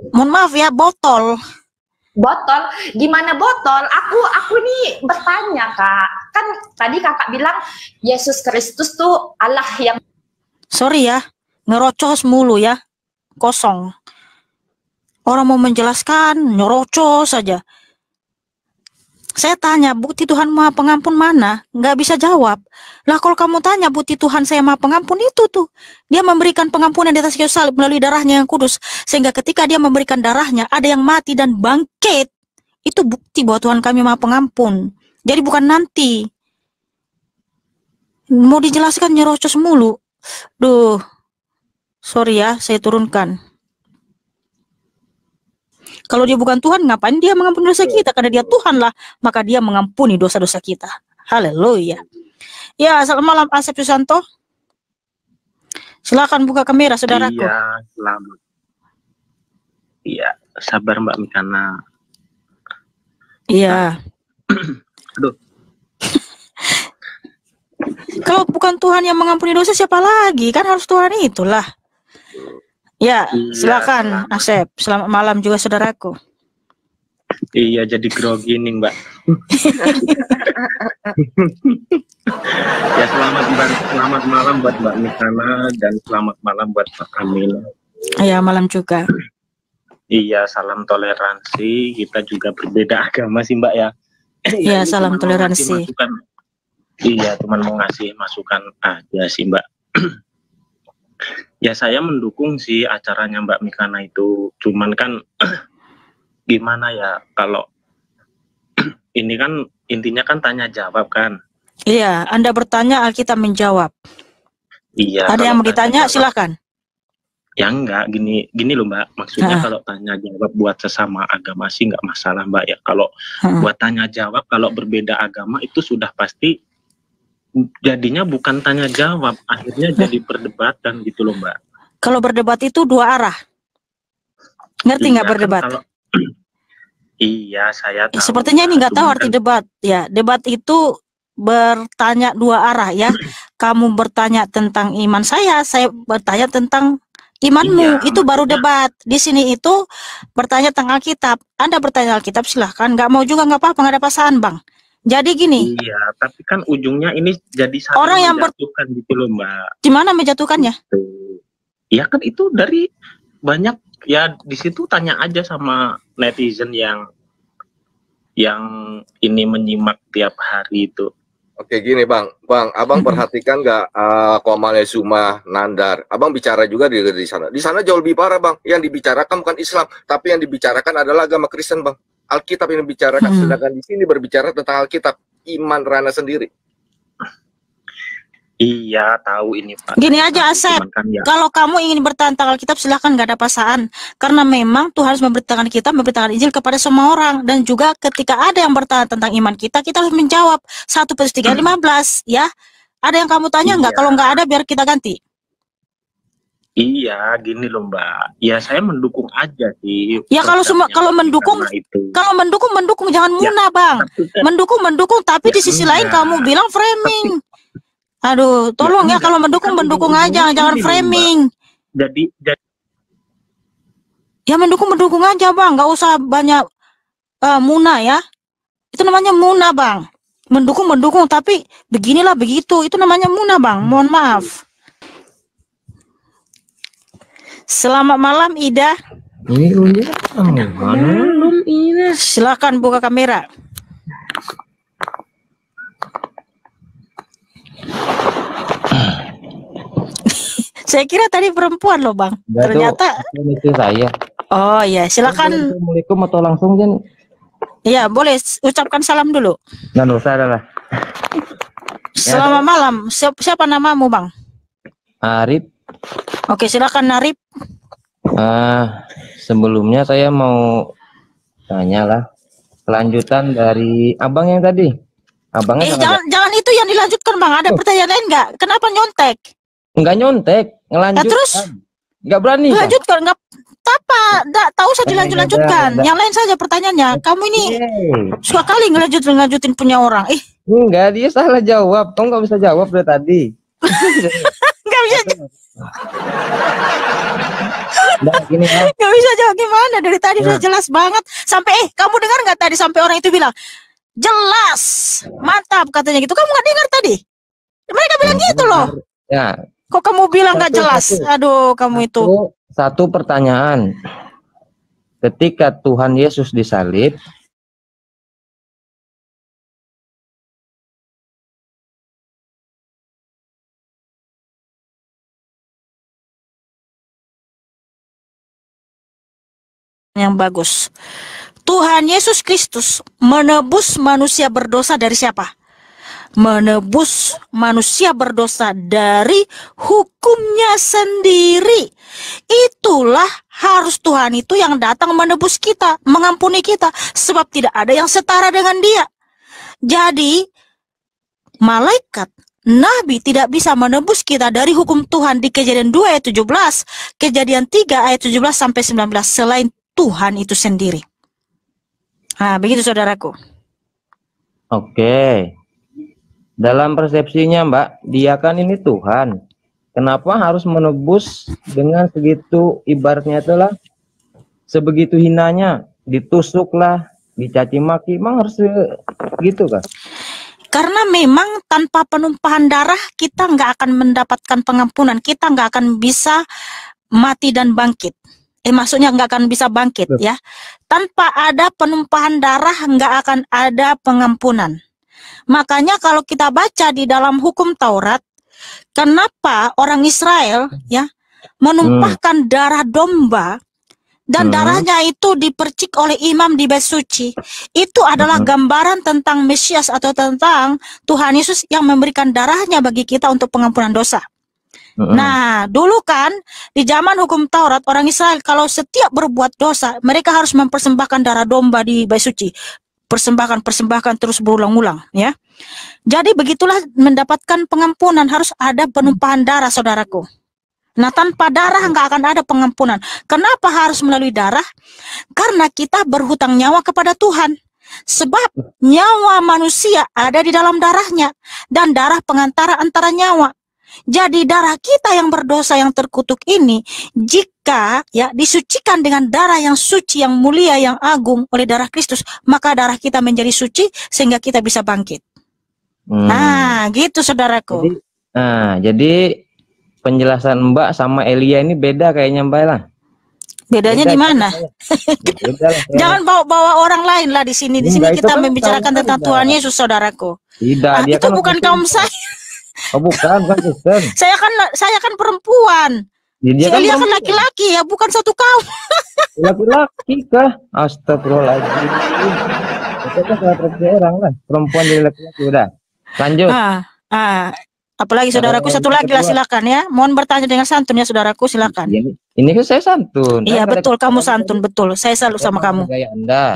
Mohon maaf ya, botol. Gimana botol? Aku nih bertanya Kak. Kan tadi Kakak bilang Yesus Kristus tuh Allah yang. Sorry ya, ngerocos mulu ya, kosong. Orang mau menjelaskan, nyerocos saja. Saya tanya, bukti Tuhan Maha Pengampun mana? Nggak bisa jawab. Lah kalau kamu tanya, bukti Tuhan saya Maha Pengampun itu tuh. Dia memberikan pengampunan di atas kayu salib melalui darahnya yang kudus. Sehingga ketika dia memberikan darahnya, ada yang mati dan bangkit. Itu bukti bahwa Tuhan kami Maha Pengampun. Jadi bukan nanti. Mau dijelaskan nyerocos mulu. Duh, sorry ya, saya turunkan. Kalau dia bukan Tuhan, ngapain dia mengampuni dosa kita? Karena dia Tuhan lah, maka dia mengampuni dosa-dosa kita. Haleluya. Ya, selamat malam Asep Susanto. Silakan buka kamera, saudaraku. Iya, selamat. Iya, sabar Mbak Mikana. Iya. Aduh. Kalau bukan Tuhan yang mengampuni dosa, siapa lagi? Kan harus Tuhan itulah. Ya, silakan Asep. Selamat malam juga saudaraku. Iya, jadi grogi nih Mbak. Ya, selamat malam buat Mbak Mikana dan selamat malam buat Pak Kamil. Iya, malam juga. Iya, salam toleransi. Kita juga berbeda agama sih Mbak ya. Iya, salam toleransi. Iya, teman mau ngasih masukan aja sih Mbak. Ya saya mendukung sih acaranya Mbak Mikana itu, cuman kan gimana ya, kalau ini kan intinya kan tanya jawab kan. Iya, Anda bertanya, Alkitab menjawab. Iya. Ada yang mau ditanya, silakan. Ya enggak, gini loh Mbak, maksudnya kalau tanya jawab buat sesama agama sih nggak masalah Mbak ya. Kalau buat tanya jawab, kalau berbeda agama itu sudah pasti jadinya bukan tanya jawab, akhirnya jadi perdebatan gitu loh Mbak. Kalau berdebat itu dua arah, ngerti nggak berdebat? Kan iya, saya tahu. Sepertinya ini nggak tahu arti debat. Ya, debat itu bertanya dua arah ya. Kamu bertanya tentang iman saya bertanya tentang imanmu, itu baru debat. Di sini itu bertanya tentang Alkitab. Anda bertanya Alkitab silahkan, nggak mau juga nggak apa-apa, nggak ada pasangan Bang. Jadi gini. Iya, tapi kan ujungnya ini jadi orang yang menjatuhkan gitu loh Mbak. Gimana menjatuhkannya? Iya kan itu dari banyak ya, di situ tanya aja sama netizen yang ini menyimak tiap hari itu. Oke gini Bang, Abang perhatikan nggak Komale Zuma Nandar? Abang bicara juga di sana. Di sana jauh lebih parah Bang. Yang dibicarakan bukan Islam, tapi yang dibicarakan adalah agama Kristen Bang. Alkitab yang dibicarakan, sedangkan di sini berbicara tentang Alkitab, iman Rana sendiri. Iya, tahu ini Pak. Gini aja Asep, ya, kalau kamu ingin bertahan tentang Alkitab silahkan, nggak ada paksaan. Karena memang Tuhan harus memberitakan kita, memberitakan Injil kepada semua orang. Dan juga ketika ada yang bertahan tentang iman kita harus menjawab 1 Petrus 3:15 ya. Ada yang kamu tanya nggak? Kalau nggak ada biar kita ganti. Iya, gini loh Mbak. Ya saya mendukung aja sih. Ya kalau mendukung jangan munah Bang. Mendukung tapi di sisi lain kamu bilang framing. Aduh, tolong ya kalau mendukung aja, jangan framing. Jadi ya mendukung aja Bang, nggak usah banyak munah ya. Itu namanya munah Bang. Mendukung tapi beginilah begitu, itu namanya munah Bang. Mohon maaf. Selamat malam Ida. Silakan buka kamera. Saya kira tadi perempuan loh Bang. Ternyata itu saya. Oh ya, silakan. Assalamualaikum atau langsung kan? Iya, boleh ucapkan salam dulu. Nggak usah adalah. Selamat malam. Siapa namamu Bang? Arif. Oke, silakan Arif. Sebelumnya saya mau tanya lah kelanjutan dari abang yang tadi. Abangnya jangan itu yang dilanjutkan Bang. Ada pertanyaan lain nggak? Kenapa nyontek? Enggak nyontek, ngelanjut. Terus? Enggak berani. Lanjutkan, enggak apa? Enggak tahu saja dilanjutkan. Yang lain saja pertanyaannya. Kamu ini suka kali ngelanjutin punya orang. Enggak, dia salah jawab. Kamu nggak bisa jawab dari tadi. Nggak bisa. Gini ya. Nggak bisa jawab gimana? Dari tadi sudah jelas banget. Sampai kamu dengar nggak tadi sampai orang itu bilang jelas, mantap katanya gitu. Kamu nggak dengar tadi? Mereka bilang gitu loh. Ya. Kok kamu bilang nggak jelas? Aduh, kamu itu. Satu pertanyaan. Ketika Tuhan Yesus disalib, yang bagus. Tuhan Yesus Kristus menebus manusia berdosa dari siapa? Menebus manusia berdosa dari hukumnya sendiri. Itulah harus Tuhan itu yang datang menebus kita, mengampuni kita, sebab tidak ada yang setara dengan Dia. Jadi malaikat, nabi tidak bisa menebus kita dari hukum Tuhan di Kejadian 2 ayat 17, Kejadian 3 ayat 17 sampai 19 selain Tuhan itu sendiri. Nah, begitu saudaraku. Oke. Dalam persepsinya Mbak, dia kan ini Tuhan. Kenapa harus menebus dengan segitu, ibaratnya itulah sebegitu hinanya, ditusuklah, dicaci maki, emang harus gitu kan? Karena memang tanpa penumpahan darah kita nggak akan mendapatkan pengampunan, kita nggak akan bisa mati dan bangkit. Maksudnya nggak akan bisa bangkit ya. Tanpa ada penumpahan darah nggak akan ada pengampunan. Makanya kalau kita baca di dalam hukum Taurat, kenapa orang Israel ya menumpahkan darah domba dan darahnya itu dipercik oleh imam di Bait Suci, itu adalah gambaran tentang Mesias atau tentang Tuhan Yesus yang memberikan darahnya bagi kita untuk pengampunan dosa. Nah, dulu kan di zaman hukum Taurat orang Israel kalau setiap berbuat dosa mereka harus mempersembahkan darah domba di Bait Suci. Persembahkan terus berulang-ulang ya. Jadi begitulah mendapatkan pengampunan, harus ada penumpahan darah saudaraku. Nah, tanpa darah nggak akan ada pengampunan. Kenapa harus melalui darah? Karena kita berhutang nyawa kepada Tuhan. Sebab nyawa manusia ada di dalam darahnya dan darah pengantara antara nyawa. Jadi darah kita yang berdosa yang terkutuk ini, jika ya disucikan dengan darah yang suci, yang mulia, yang agung oleh darah Kristus, maka darah kita menjadi suci sehingga kita bisa bangkit. Nah, gitu saudaraku. Jadi penjelasan Mbak sama Elia ini beda kayaknya Mbak lah. Bedanya di mana? Jangan bawa-bawa orang lain lah di sini. Di sini kita membicarakan tentang Tuhan Yesus, saudaraku. Tidak, itu bukan kaum saya. Oh, bukan Kristen. Saya kan perempuan. Elia kan laki-laki ya, bukan satu kaum. Laki-laki kah? Astagfirullahaladzim. Itu kan salah orang lah. Perempuan jadi laki-laki udah. Lanjut. Apalagi saudaraku, satu lagi lah, silakan ya. Mohon bertanya dengan santun ya saudaraku, silakan. Ini kan saya santun. Iya betul, kamu santun betul. Saya salut sama kamu.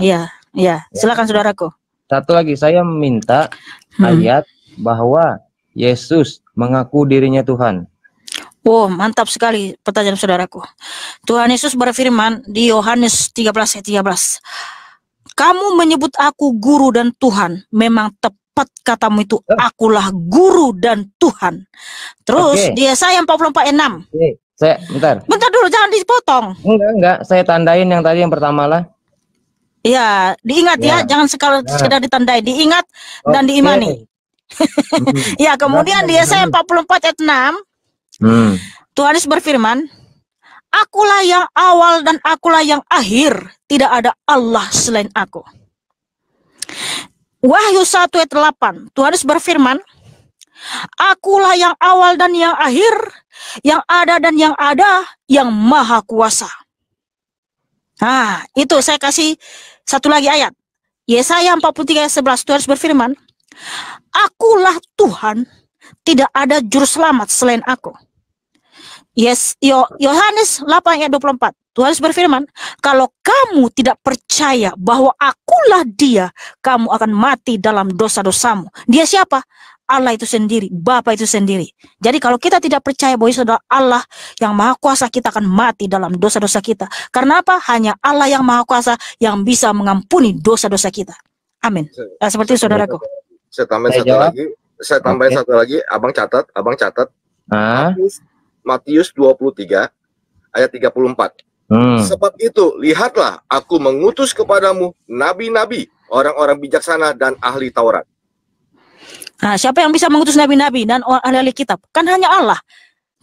Iya, silakan saudaraku. Satu lagi, saya minta ayat bahwa Yesus mengaku dirinya Tuhan. Oh, mantap sekali pertanyaan saudaraku. Tuhan Yesus berfirman di Yohanes 13 ayat 13. Kamu menyebut aku guru dan Tuhan, memang tepat katamu itu, akulah guru dan Tuhan. Terus di Yesaya 44 ayat 6. Saya bentar dulu, jangan dipotong. Enggak, saya tandain yang tadi yang pertama lah. Ya, diingat ya, jangan sekedar ditandai, diingat dan diimani. Ya, kemudian di Yesaya 44 ayat 6, Tuhan Yesus berfirman, akulah yang awal dan akulah yang akhir, tidak ada Allah selain aku. Wahyu 1 ayat 8, Tuhan Yesus berfirman, akulah yang awal dan yang akhir, yang ada dan yang ada, yang maha kuasa. Nah, itu saya kasih satu lagi ayat. Yesaya 43 ayat 11, Tuhan Yesus berfirman, akulah Tuhan, tidak ada juru selamat selain aku. Yohanes 8 ayat 24, Tuhan Yesus berfirman, kalau kamu tidak percaya bahwa akulah dia, kamu akan mati dalam dosa-dosamu. Dia siapa? Allah itu sendiri, Bapa itu sendiri. Jadi kalau kita tidak percaya bahwa Yesus adalah Allah yang maha kuasa, kita akan mati dalam dosa-dosa kita. Karena apa? Hanya Allah yang maha kuasa yang bisa mengampuni dosa-dosa kita. Amin. Seperti itu saudaraku. Saya tambahin satu lagi, abang catat. Matius 23 ayat 34. Sebab itu lihatlah, aku mengutus kepadamu nabi-nabi, orang-orang bijaksana dan ahli Taurat. Nah, siapa yang bisa mengutus nabi-nabi dan ahli kitab? Kan hanya Allah.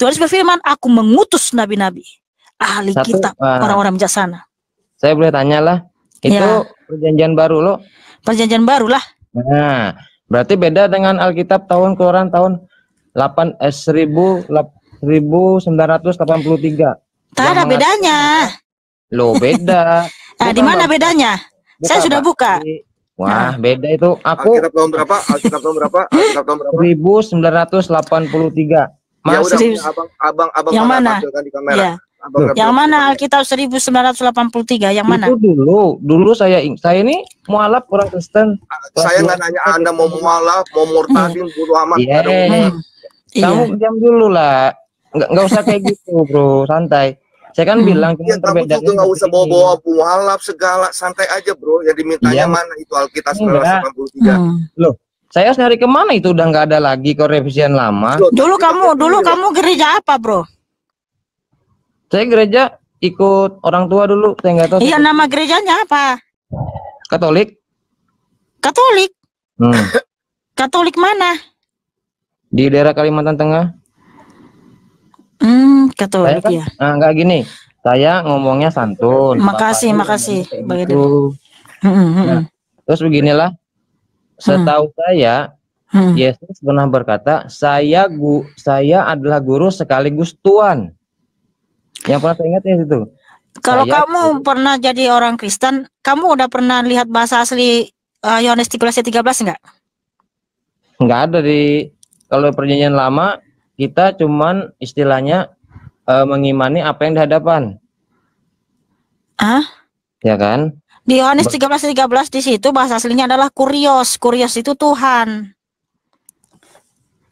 Tuhan berfirman, aku mengutus nabi-nabi, ahli kitab, orang-orang bijaksana. Saya boleh tanya lah, itu perjanjian baru loh. Perjanjian baru lah. Nah, berarti beda dengan Alkitab Keluaran tahun 1983. Tak ada bedanya. Loh, beda. Nah, di mana bedanya? Saya sudah buka. Wah, beda itu. Alkitab tahun berapa? 1983. Ya udah, abang yang mana? Di kamera. Yang mana Alkitab 1983? Yang mana? Itu dulu saya ini mualaf orang Kristen. Saya nggak nanya Anda mau mualaf, mau murtadin, bodo amat. Kamu diam dulu lah. Nggak usah kayak gitu, bro. Santai. Saya kan bilang cuma perbedaan. Kamu nggak usah bawa-bawa mualaf segala, santai aja, bro. Yang dimintanya mana itu Alkitab 1983. Loh, saya harus nyari kemana itu? Udah nggak ada lagi kok revisian lama. Dulu kamu gereja apa, bro? Saya gereja ikut orang tua dulu. Saya nggak tahu. Iya, nama gerejanya apa? Katolik. Katolik. Katolik mana? Di daerah Kalimantan Tengah. Katolik kan, ya. Nah, enggak gini. Saya ngomongnya santun. Makasih. Begitu. Nah, terus beginilah. Setahu saya, Yesus pernah berkata, saya adalah guru sekaligus Tuhan. Yang pernah saya ingat ya itu. Kalau kamu pernah jadi orang Kristen, kamu udah pernah lihat bahasa asli Yohanes 13 enggak? Enggak ada kalau perjanjian lama, kita cuman istilahnya mengimani apa yang di hadapan. Ya kan? Di Yohanes 13 di situ bahasa aslinya adalah kurios. Kurios itu Tuhan.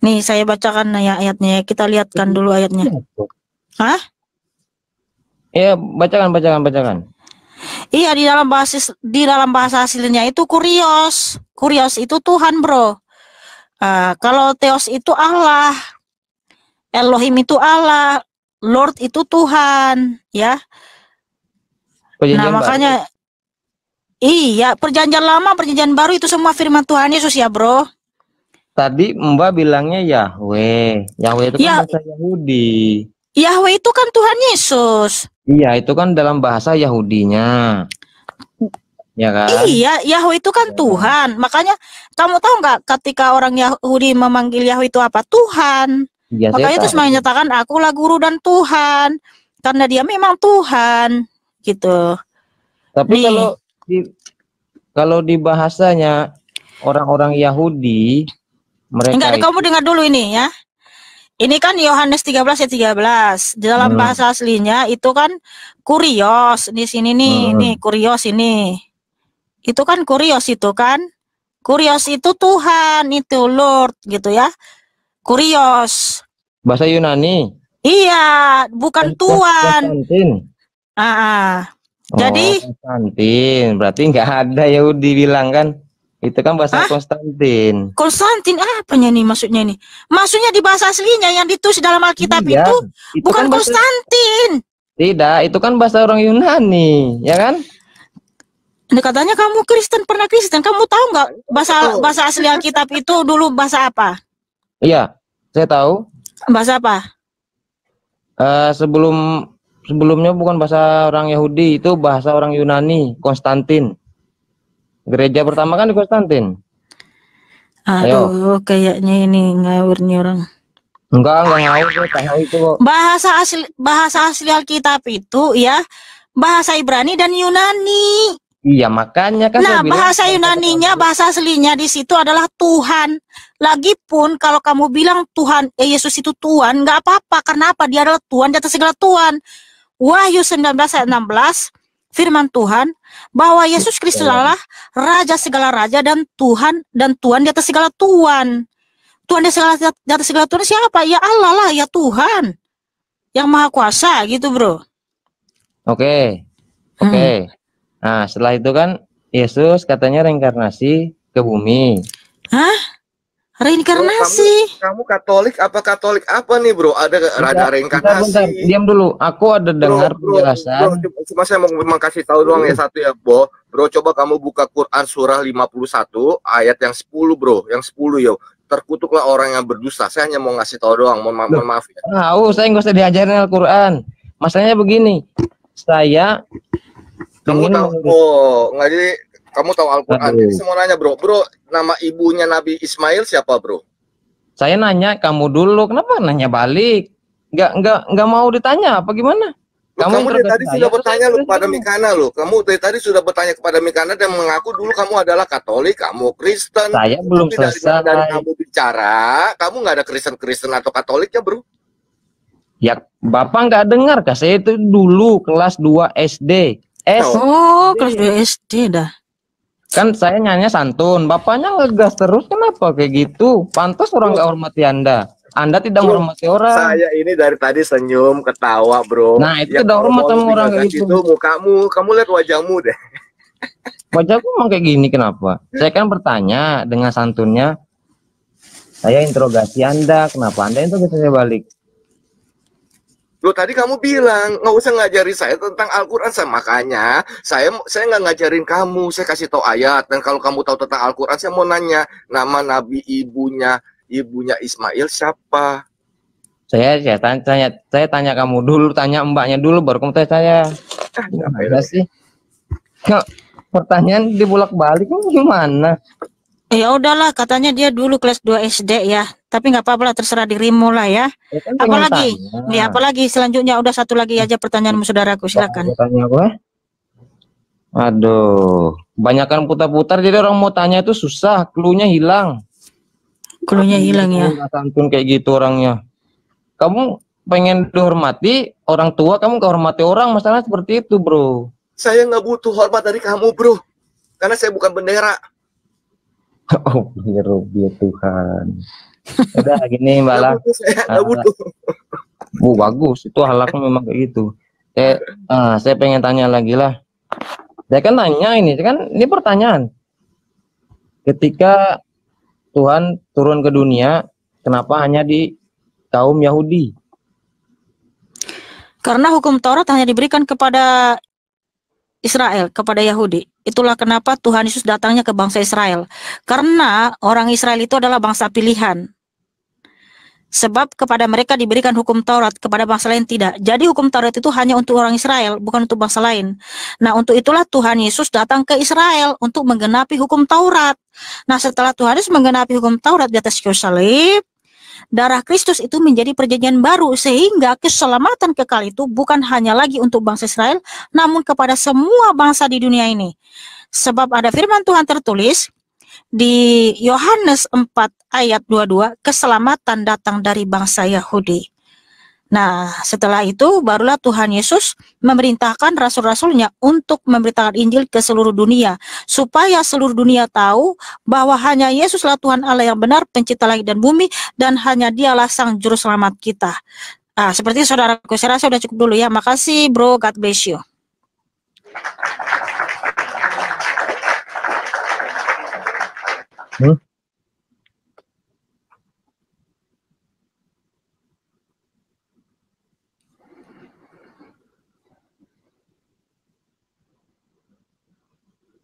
Nih saya bacakan ya ayatnya. Kita lihatkan dulu ayatnya. Iya, bacakan. Iya, di dalam bahasa aslinya itu kurios. Kurios itu Tuhan, bro. Kalau Theos itu Allah. Elohim itu Allah, Lord itu Tuhan, ya. Nah, makanya iya, perjanjian lama, perjanjian baru itu semua firman Tuhan Yesus ya, Bro. Tadi Mbak bilangnya Yahweh. Yahweh itu kan bahasa Yahudi. Yahweh itu kan Tuhan Yesus. Iya, itu kan dalam bahasa Yahudinya. Ya kan? Iya, Yahweh itu kan Tuhan. Makanya kamu tahu nggak ketika orang Yahudi memanggil Yahweh itu apa? Tuhan. Ya, makanya terus menyatakan akulah guru dan Tuhan. Karena dia memang Tuhan. Gitu. Tapi kalau di bahasanya orang-orang Yahudi, mereka enggak, kamu dengar dulu ini ya. Ini kan Yohanes 13 ayat 13. Di dalam bahasa aslinya itu kan kurios. Di sini nih, nih kurios ini. Itu kan kurios itu kan. Kurios itu Tuhan, itu Lord gitu ya. Kurios. Bahasa Yunani. Iya, bukan Tuhan. Jadi Konstantin, berarti nggak ada Yahudi bilang kan? Itu kan bahasa Konstantin. Konstantin apanya nih maksudnya nih? Maksudnya di bahasa aslinya yang ditulis dalam Alkitab itu bukan kan Konstantin. Tidak, itu kan bahasa orang Yunani, ya kan? Katanya kamu Kristen, pernah Kristen. Kamu tahu nggak bahasa asli Alkitab itu dulu bahasa apa? Iya, saya tahu. Bahasa apa? Sebelumnya bukan bahasa orang Yahudi, itu bahasa orang Yunani, Konstantin. Gereja pertama kan di Konstantin. Aduh, kayaknya ini ngawur nih orang. Enggak ngawur, tahu itu kok. Bahasa asli Alkitab itu ya bahasa Ibrani dan Yunani. Iya, makanya kan nah, bahasa Yunaninya, bahasa aslinya di situ adalah Tuhan. Lagipun kalau kamu bilang Tuhan, Yesus itu Tuhan, nggak apa-apa. Karena apa? Dia adalah Tuhan di atas segala Tuhan. Wahyu 19 ayat 16, firman Tuhan bahwa Yesus Kristus adalah Raja segala raja dan Tuhan di atas segala Tuhan. Tuhan di atas segala Tuhan siapa? Ya Allah lah, ya Tuhan yang Maha Kuasa gitu, Bro. Oke. Nah, setelah itu kan Yesus katanya reinkarnasi ke bumi. Hah? Reinkarnasi? Kamu Katolik apa nih, Bro? Ada reinkarnasi. Bentar, diam dulu. Aku ada dengar penjelasan. Cuma saya mau kasih tahu doang ya satu ya, Bro. Coba kamu buka Quran surah 51 ayat yang 10, Bro. Yang 10 yo. Terkutuklah orang yang berdusta. Saya hanya mau ngasih tahu doang. Mohon maaf ya. Saya nggak usah diajarin Al-Quran. Masalahnya begini. Saya kamu tahu nggak, jadi kamu tahu Al-Quran. Jadi saya mau nanya, Bro, nama ibunya Nabi Ismail siapa, Bro? Saya nanya kamu dulu, kenapa nanya balik? Nggak mau ditanya apa gimana? Kamu dari tadi sudah bertanya kepada Mikana loh. Kamu dari tadi sudah bertanya kepada Mikana dan mengaku dulu kamu adalah Katolik, kamu Kristen. Saya belum selesai. Dari kamu bicara, kamu nggak ada Kristen atau Katolik ya, Bro? Ya, Bapak nggak dengar kah? Saya itu dulu kelas 2 SD. Kelas 2 SD dah. Kan saya nyanyi santun, bapaknya ngegas terus, kenapa kayak gitu? Pantas orang nggak hormati Anda. Anda tidak menghormati orang. Saya ini dari tadi senyum, ketawa, Bro. Nah, itu udah hormat sama orang kayak gitu. Kamu lihat wajahmu deh. Wajahku emang kayak gini, kenapa? Saya kan bertanya dengan santunnya. Saya interogasi Anda, kenapa Anda interogasi saya balik? Loh, tadi kamu bilang nggak usah ngajarin saya tentang Al-Quran, makanya saya nggak ngajarin kamu, saya kasih tahu ayat. Dan kalau kamu tahu tentang Al-Quran, saya mau nanya nama nabi ibunya Ismail siapa? Saya tanya kamu dulu, tanya mbaknya dulu, baru kamu tanya saya. Ada sih. Pertanyaan dibolak-balik gimana? Ya udahlah, katanya dia dulu kelas 2 SD ya. Tapi nggak apa-apa lah, terserah dirimu lah ya. Kan apalagi? Nih, apalagi selanjutnya udah satu lagi aja pertanyaanmu, saudaraku, silakan. Tanya apa? Aduh, kebanyakan putar-putar jadi orang mau tanya itu susah, cluenya hilang. Cluenya hilang ya. Santun kayak gitu orangnya. Kamu pengen dihormati orang tua, kamu gak hormati orang, masalah seperti itu, Bro. Saya nggak butuh hormat dari kamu, Bro. Karena saya bukan bendera. Oh, biar Tuhan. Udah gini, Mbak lah. Nggak butuh. Bagus, itu halaknya memang kayak gitu. Saya pengen tanya lagi lah. Saya kan nanya ini pertanyaan. Ketika Tuhan turun ke dunia, kenapa hanya di kaum Yahudi? Karena hukum Taurat hanya diberikan kepada Israel, kepada Yahudi. Itulah kenapa Tuhan Yesus datangnya ke bangsa Israel. Karena orang Israel itu adalah bangsa pilihan. Sebab kepada mereka diberikan hukum Taurat, kepada bangsa lain tidak. Jadi hukum Taurat itu hanya untuk orang Israel, bukan untuk bangsa lain. Nah, untuk itulah Tuhan Yesus datang ke Israel untuk menggenapi hukum Taurat. Nah, setelah Tuhan Yesus menggenapi hukum Taurat di atas kayu salib, darah Kristus itu menjadi perjanjian baru, sehingga keselamatan kekal itu bukan hanya lagi untuk bangsa Israel, namun kepada semua bangsa di dunia ini. Sebab ada firman Tuhan tertulis di Yohanes 4 ayat 22, keselamatan datang dari bangsa Yahudi. Nah, setelah itu barulah Tuhan Yesus memerintahkan rasul-rasulnya untuk memberitakan Injil ke seluruh dunia, supaya seluruh dunia tahu bahwa hanya Yesuslah Tuhan Allah yang benar, pencipta langit dan bumi, dan hanya Dialah sang juru selamat kita. Seperti saudaraku, saya rasa sudah cukup dulu ya. Makasih bro, God bless you.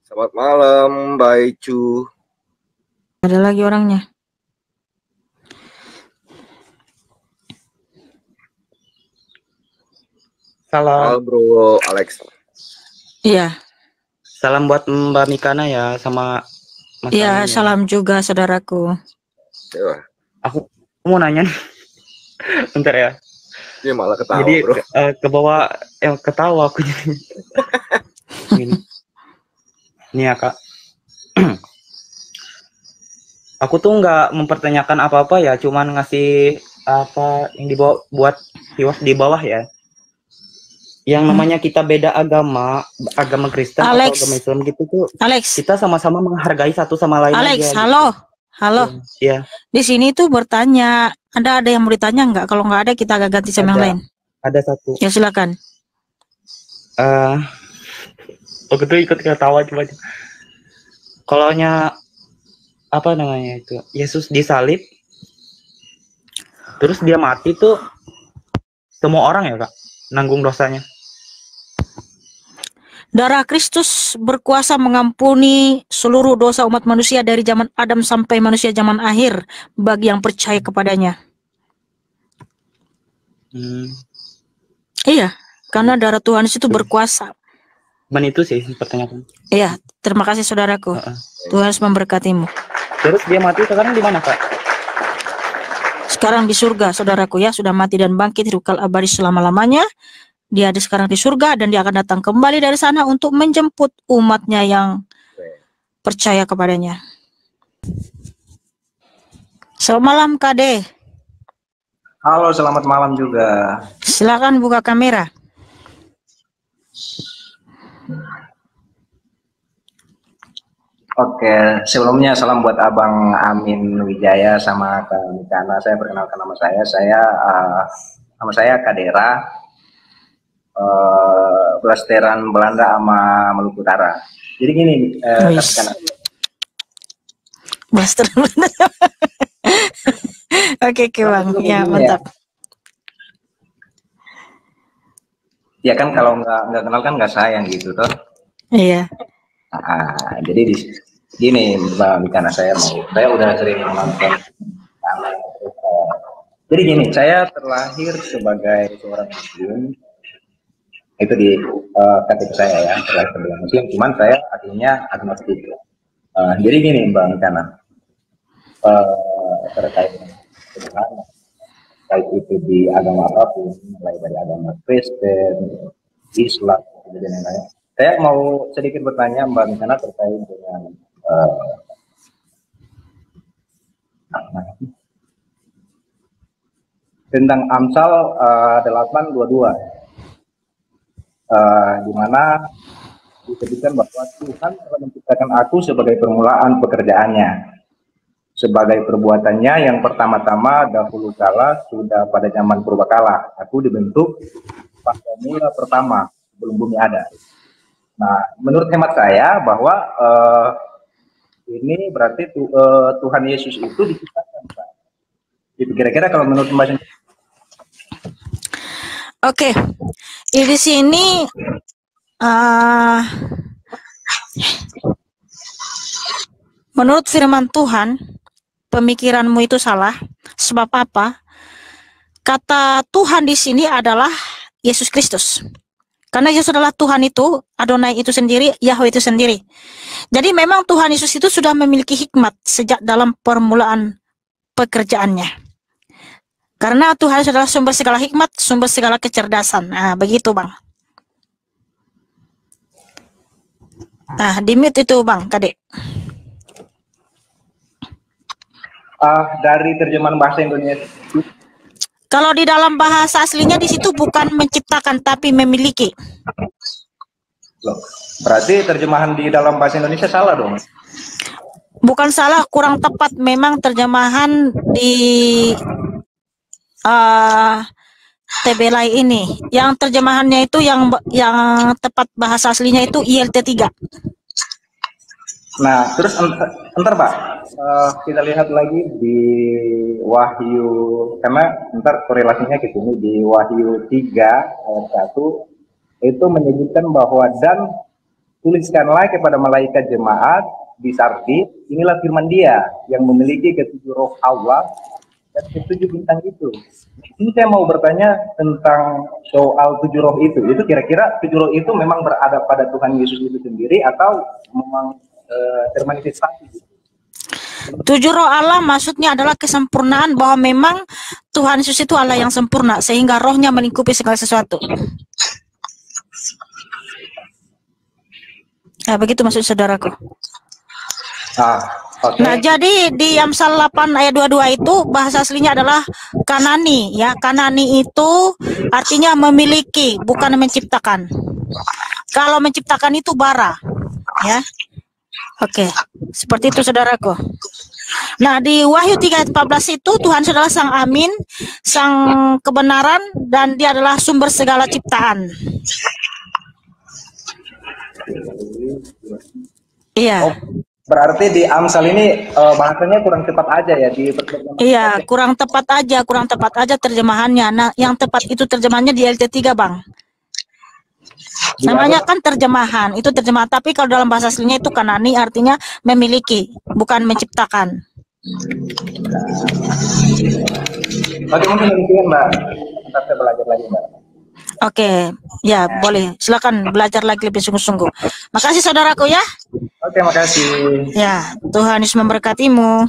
Selamat malam, Mbak Icu. Ada lagi orangnya. Salam. Halo bro, Alex. Iya. Salam buat Mbak Mikana ya, sama Mas Iya, Amin ya. salam juga saudaraku. Ya. Aku mau nanya nih. Bentar ya. Dia malah ketawa Jadi bro. ke bawah ketawa aku jadi. Ini. Nih ya Kak. Aku tuh nggak mempertanyakan apa-apa ya, cuman ngasih apa yang dibawa buat di bawah ya. Yang namanya kita beda agama Kristen atau agama Islam gitu tuh. Alex, kita sama-sama menghargai satu sama lain Alex, aja. halo. Gitu. Halo. Iya. Di sini tuh bertanya, ada yang mau ditanya nggak? Kalau nggak ada kita agak ganti sama yang lain. Ada satu. Ya silakan. Aku tuh ikut ketawa coba. Kalaunya apa namanya itu? Yesus disalib. Terus dia mati tuh semua orang ya, Kak, nanggung dosanya. Darah Kristus berkuasa mengampuni seluruh dosa umat manusia dari zaman Adam sampai manusia zaman akhir bagi yang percaya kepadanya. Iya, karena darah Tuhan itu berkuasa. Itu sih pertanyaan. Iya, terima kasih saudaraku. Tuhan memberkatimu. Terus dia mati sekarang di mana, Kak? Sekarang di surga, saudaraku ya, sudah mati dan bangkit hidup kekal abadi selama-lamanya. Dia ada sekarang di surga dan dia akan datang kembali dari sana untuk menjemput umatnya yang percaya kepadanya. Selamat malam Kade. Halo, selamat malam juga. Silakan buka kamera. Oke, sebelumnya salam buat Abang Amin Wijaya sama Kak Mikana. Saya perkenalkan nama saya Kadera. Blasteran Belanda sama Maluku Utara. Jadi gini, Blasteran Belanda. Oke, Bang. Ya, mantap. Ya kan kalau nggak kenal kan nggak sayang gitu toh. Iya. Jadi gini Mbak Mikana, saya udah sering menonton. Jadi gini, saya terlahir sebagai seorang Muslim. Itu di KTP saya ya, terlahir sebagai Muslim, cuman saya artinya agnostik. Jadi gini Mbak Mikana, terkait baik itu di agama apapun, mulai dari agama Kristen, Islam, dan lain-lain. Saya mau sedikit bertanya Mbak Mikana terkait dengan tentang Amsal 8:22. Di mana disebutkan bahwa Tuhan telah menciptakan aku sebagai permulaan pekerjaannya, sebagai perbuatannya yang pertama-tama dahulu kala sudah pada zaman purbakala aku dibentuk pada mula pertama sebelum bumi ada. Nah, menurut hemat saya bahwa ini berarti Tuhan Yesus itu diciptakan. Itu kira-kira kalau menurut pembahasan Oke. Di sini menurut firman Tuhan, pemikiranmu itu salah. Sebab apa? Kata Tuhan di sini adalah Yesus Kristus. Karena Yesus adalah Tuhan itu, Adonai itu sendiri, Yahweh itu sendiri. Jadi memang Tuhan Yesus itu sudah memiliki hikmat sejak dalam permulaan pekerjaannya. Karena Tuhan adalah sumber segala hikmat, sumber segala kecerdasan. Nah, begitu Bang. Nah, di mute itu Bang, Kadek. Dari terjemahan bahasa Indonesia. Kalau di dalam bahasa aslinya di situ bukan menciptakan tapi memiliki. Loh, berarti terjemahan di dalam bahasa Indonesia salah dong? Bukan salah, kurang tepat. Memang terjemahan di TBLI ini. Yang terjemahannya itu yang tepat bahasa aslinya itu ILT 3. Nah, terus entar Pak, kita lihat lagi di Wahyu, karena entar korelasinya ke sini di Wahyu 3 ayat 1 itu menyebutkan bahwa dan tuliskanlah kepada malaikat jemaat di Sardis, inilah firman Dia yang memiliki ketujuh roh Allah dan ketujuh bintang itu. Ini saya mau bertanya tentang soal tujuh roh itu. Itu kira-kira tujuh roh itu memang berada pada Tuhan Yesus itu sendiri atau memang termanifestasi? Tujuh roh Allah maksudnya adalah kesempurnaan, bahwa memang Tuhan Yesus itu Allah yang sempurna sehingga rohnya melingkupi segala sesuatu. Nah, begitu maksud saudaraku. Okay. Nah, jadi di Amsal 8 ayat 22 itu bahasa aslinya adalah Kanani, ya. Kanani itu artinya memiliki, bukan menciptakan. Kalau menciptakan itu bara, ya. Oke, seperti itu saudaraku. Nah, di Wahyu 3 ayat 14 itu Tuhan adalah sang amin, sang kebenaran, dan Dia adalah sumber segala ciptaan. Iya. Oh, berarti di Amsal ini bahasanya kurang tepat aja ya di. Iya, kurang tepat aja terjemahannya. Nah, yang tepat itu terjemahannya di LT3, Bang. Namanya kan terjemahan, itu terjemahan, tapi kalau dalam bahasa aslinya itu Kanani artinya memiliki, bukan menciptakan. Oke, mungkin Mbak. Kita saya belajar lagi, Mbak. Oke, ya boleh. Silakan belajar lagi lebih sungguh-sungguh. Makasih saudaraku ya. Oke, makasih. Ya, Tuhan Yesus memberkatimu.